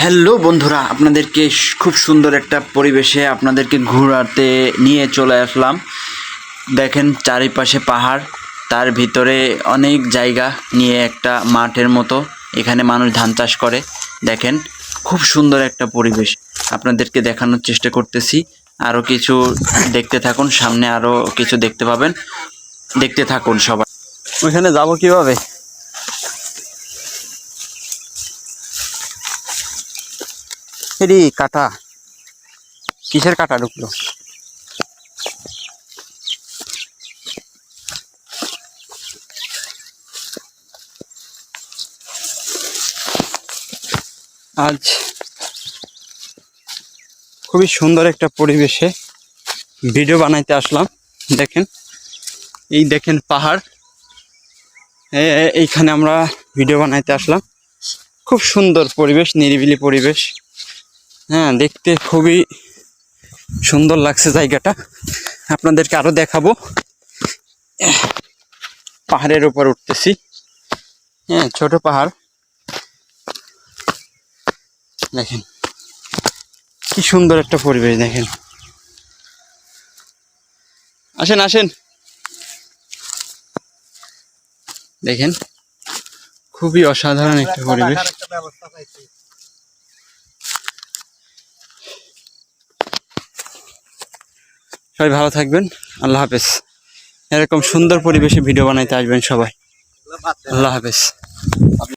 Hello বন্ধুরা, আপনাদেরকে খুব সুন্দর একটা পরিবেশে আপনাদেরকে ঘোরাতে নিয়ে চলে আসলাম। দেখেন চারিপাশে পাহাড়, তার ভিতরে অনেক জায়গা নিয়ে একটা মাঠের মতো, এখানে মানুষ ধান চাষ করে। দেখেন খুব সুন্দর একটা পরিবেশ আপনাদেরকে দেখানোর চেষ্টা করতেছি। আরও কিছু দেখতে থাকুন, সামনে আরও কিছু দেখতে পাবেন, দেখতে থাকুন সবাই। ওইখানে যাব কিভাবে? এরি কাটা, কিসের কাটা ঢুকলো? আজ খুবই সুন্দর একটা পরিবেশে ভিডিও বানাইতে আসলাম। দেখেন, এই দেখেন পাহাড়, এইখানে আমরা ভিডিও বানাইতে আসলাম। খুব সুন্দর পরিবেশ, নিরিবিলি পরিবেশ। হ্যাঁ, দেখতে খুবই সুন্দর লাগছে জায়গাটা। আপনাদেরকে আরো দেখাবো। পাহাড়ের উপর উঠতেছি। হ্যাঁ, ছোট পাহাড়। দেখেন কি সুন্দর একটা পরিবেশ। দেখেন, আসেন আসেন। দেখেন খুবই অসাধারণ একটা পরিবেশ। সবাই ভালো থাকবেন, আল্লাহ হাফেজ। এরকম সুন্দর পরিবেশে ভিডিও বানাইতে আসবেন সবাই। আল্লাহ হাফেজ।